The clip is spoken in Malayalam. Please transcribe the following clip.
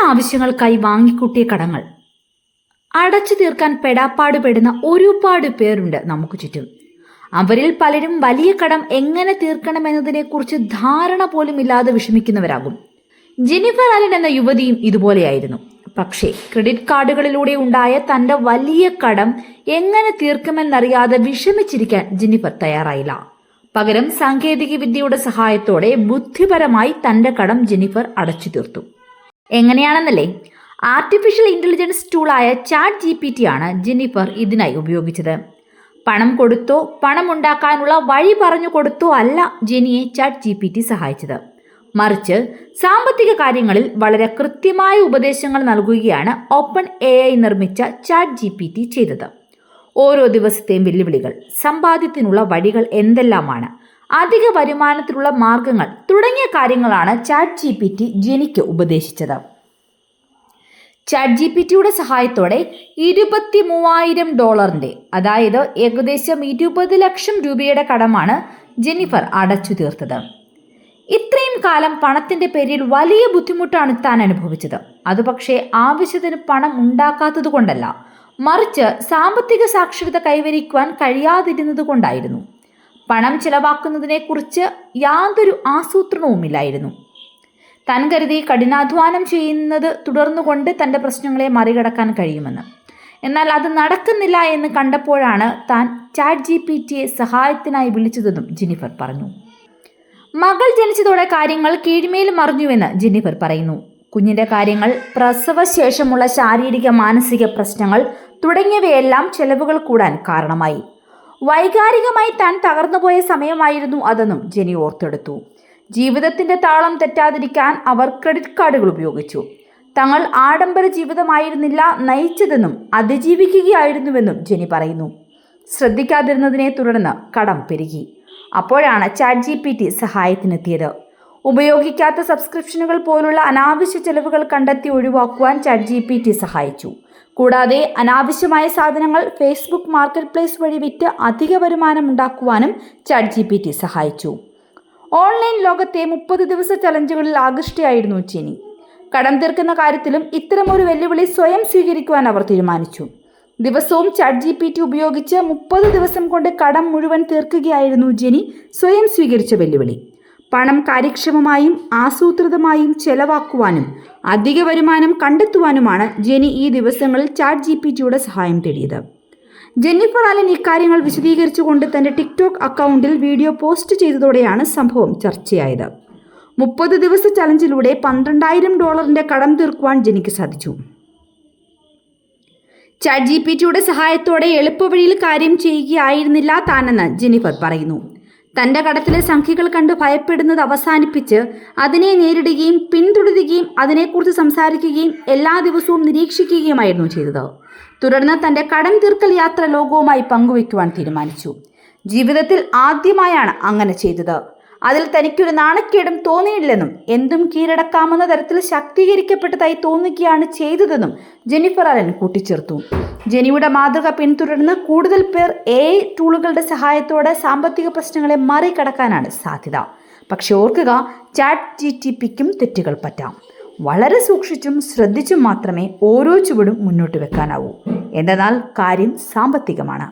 ആവശ്യങ്ങൾക്കായി വാങ്ങിക്കൂട്ടിയ കടങ്ങൾ അടച്ചു തീർക്കാൻ പെടാപ്പാടുപെടുന്ന ഒരുപാട് പേരുണ്ട് നമുക്ക് ചുറ്റും. അവരിൽ പലരും വലിയ കടം എങ്ങനെ തീർക്കണമെന്നതിനെക്കുറിച്ച് ധാരണ പോലും ഇല്ലാതെ വിഷമിക്കുന്നവരാകും. ജെന്നിഫർ അലൻ എന്ന യുവതിയും ഇതുപോലെയായിരുന്നു. പക്ഷേ ക്രെഡിറ്റ് കാർഡുകളിലൂടെ ഉണ്ടായ തന്റെ വലിയ കടം എങ്ങനെ തീർക്കുമെന്നറിയാതെ വിഷമിച്ചിരിക്കാൻ ജെന്നിഫർ തയ്യാറായില്ല. പകരം സാങ്കേതിക വിദ്യയുടെ സഹായത്തോടെ ബുദ്ധിപരമായി തന്റെ കടം ജെന്നിഫർ അടച്ചു തീർത്തു. എങ്ങനെയാണെന്നല്ലേ? ആർട്ടിഫിഷ്യൽ ഇന്റലിജൻസ് ടൂളായ ചാറ്റ് GPT ആണ് ജെന്നിഫർ ഇതിനായി ഉപയോഗിച്ചത്. പണം കൊടുത്തോ പണം ഉണ്ടാക്കാനുള്ള വഴി പറഞ്ഞു കൊടുത്തോ അല്ല ജെന്നിയെ ചാറ്റ് GPT സഹായിച്ചത്. മറിച്ച് സാമ്പത്തിക കാര്യങ്ങളിൽ വളരെ കൃത്യമായ ഉപദേശങ്ങൾ നൽകുകയാണ് ഓപ്പൺ AI നിർമ്മിച്ച ചാറ്റ് GPT ചെയ്തത്. ഓരോ ദിവസത്തെയും വെല്ലുവിളികൾ, സമ്പാദ്യത്തിനുള്ള വഴികൾ എന്തെല്ലാമാണ്, അധിക വരുമാനത്തിനുള്ള മാർഗങ്ങൾ തുടങ്ങിയ കാര്യങ്ങളാണ് ചാറ്റ് GPT ജെന്നിക്ക് ഉപദേശിച്ചത്. ചാറ്റ് GPTയുടെ സഹായത്തോടെ $23,000 അതായത് ഏകദേശം 20 ലക്ഷം രൂപയുടെ കടമാണ് ജെന്നിഫർ അടച്ചു തീർത്തത്. ഇത്രയും കാലം പണത്തിന്റെ പേരിൽ വലിയ ബുദ്ധിമുട്ടാണ് താൻ അനുഭവിച്ചത്. അത് പക്ഷേ ആവശ്യത്തിന് പണം ഉണ്ടാക്കാത്തത് കൊണ്ടല്ല, മറിച്ച് സാമ്പത്തിക സാക്ഷരത കൈവരിക്കുവാൻ കഴിയാതിരുന്നത് കൊണ്ടായിരുന്നു. പണം ചെലവാക്കുന്നതിനെ കുറിച്ച് യാതൊരു ആസൂത്രണവുമില്ലായിരുന്നു. താൻ കരുതി കഠിനാധ്വാനം ചെയ്യുന്നത് തുടർന്നുകൊണ്ട് തൻ്റെ പ്രശ്നങ്ങളെ മറികടക്കാൻ കഴിയുമെന്ന്. എന്നാൽ അത് നടക്കുന്നില്ല എന്ന് കണ്ടപ്പോഴാണ് താൻ ചാറ്റ് GPTയെ സഹായത്തിനായി വിളിച്ചതെന്നും ജെന്നിഫർ പറഞ്ഞു. മകൾ ജനിച്ചതോടെ കാര്യങ്ങൾ കീഴ്മേൽ മറിഞ്ഞുവെന്ന് ജെന്നിഫർ പറയുന്നു. കുഞ്ഞിന്റെ കാര്യങ്ങൾ, പ്രസവശേഷമുള്ള ശാരീരിക മാനസിക പ്രശ്നങ്ങൾ തുടങ്ങിയവയെല്ലാം ചെലവുകൾ കൂടാൻ കാരണമായി. വൈകാരികമായി താൻ തകർന്നുപോയ സമയമായിരുന്നു അതെന്നും ജെന്നി ഓർത്തെടുത്തു. ജീവിതത്തിന്റെ താളം തെറ്റാതിരിക്കാൻ അവർ ക്രെഡിറ്റ് കാർഡുകൾ ഉപയോഗിച്ചു. തങ്ങൾ ആഡംബര ജീവിതമായിരുന്നില്ല നയിച്ചതെന്നും അതിജീവിക്കുകയായിരുന്നുവെന്നും ജെന്നി പറയുന്നു. ശ്രദ്ധിക്കാതിരുന്നതിനെ തുടർന്ന് കടം പെരുകി. അപ്പോഴാണ് ചാറ്റ് GPT സഹായത്തിനെത്തിയത്. ഉപയോഗിക്കാത്ത സബ്സ്ക്രിപ്ഷനുകൾ പോലുള്ള അനാവശ്യ ചെലവുകൾ കണ്ടെത്തി ഒഴിവാക്കുവാൻ ചാറ്റ് GPT സഹായിച്ചു. കൂടാതെ അനാവശ്യമായ സാധനങ്ങൾ ഫേസ്ബുക്ക് മാർക്കറ്റ് പ്ലേസ് വഴി വിറ്റ് അധിക വരുമാനം ഉണ്ടാക്കുവാനും ചാറ്റ് GPT സഹായിച്ചു. ഓൺലൈൻ ലോകത്തെ 30 ദിവസ ചലഞ്ചുകളിൽ ആകൃഷ്ടയായിരുന്നു ജെന്നി. കടം തീർക്കുന്ന കാര്യത്തിലും ഇത്തരമൊരു വെല്ലുവിളി സ്വയം സ്വീകരിക്കുവാൻ അവർ തീരുമാനിച്ചു. ദിവസവും ചാറ്റ് GPT ഉപയോഗിച്ച് 30 ദിവസം കൊണ്ട് കടം മുഴുവൻ തീർക്കുകയായിരുന്നു ജെന്നി സ്വയം സ്വീകരിച്ച വെല്ലുവിളി. പണം കാര്യക്ഷമമായും ആസൂത്രിതമായും ചെലവാക്കുവാനും അധിക വരുമാനം കണ്ടെത്തുവാനുമാണ് ജെന്നി ഈ ദിവസങ്ങളിൽ ചാറ്റ് GPTയുടെ സഹായം തേടിയത്. ജെന്നിഫർ അലൻ ഇക്കാര്യങ്ങൾ വിശദീകരിച്ചുകൊണ്ട് തന്റെ ടിക്ടോക്ക് അക്കൗണ്ടിൽ വീഡിയോ പോസ്റ്റ് ചെയ്തതോടെയാണ് സംഭവം ചർച്ചയായത്. 30 ദിവസ ചലഞ്ചിലൂടെ $12,000 കടം തീർക്കുവാൻ ജെന്നിക്ക് സാധിച്ചു. ചാറ്റ് GPTയുടെ സഹായത്തോടെ എളുപ്പവഴിയിൽ കാര്യം ചെയ്യുകയായിരുന്നില്ല താനെന്ന് ജെന്നിഫർ പറയുന്നു. തന്റെ കടത്തിലെ സംഖ്യകൾ കണ്ട് ഭയപ്പെടുന്നത് അവസാനിപ്പിച്ച് അതിനെ നേരിടുകയും പിന്തുടരുകയും അതിനെക്കുറിച്ച് സംസാരിക്കുകയും എല്ലാ ദിവസവും നിരീക്ഷിക്കുകയുമായിരുന്നു ചെയ്തത്. തുടർന്ന് തന്റെ കടം തീർക്കൽ യാത്ര ലോകവുമായി പങ്കുവയ്ക്കുവാൻ തീരുമാനിച്ചു. ജീവിതത്തിൽ ആദ്യമായാണ് അങ്ങനെ ചെയ്തത്. അതിൽ തനിക്കൊരു നാണക്കേടും തോന്നിയില്ലെന്നും എന്തും കീഴടക്കാമെന്ന തരത്തിൽ ശാക്തീകരിക്കപ്പെട്ടതായി തോന്നുകയാണ് ചെയ്തതെന്നും ജെന്നിഫർ അലൻ കൂട്ടിച്ചേർത്തു. ജെന്നിയുടെ മാതൃക പിന്തുടർന്ന് കൂടുതൽ പേർ AI ടൂളുകളുടെ സഹായത്തോടെ സാമ്പത്തിക പ്രശ്നങ്ങളെ മറികടക്കാനാണ് സാധ്യത. പക്ഷെ ഓർക്കുക, ചാറ്റ് GPTക്കും തെറ്റുകൾ പറ്റാം. വളരെ സൂക്ഷിച്ചും ശ്രദ്ധിച്ചും മാത്രമേ ഓരോ ചുവടും മുന്നോട്ട് വെക്കാനാവൂ. എന്നാൽ കാര്യം സാമ്പത്തികമാണ്.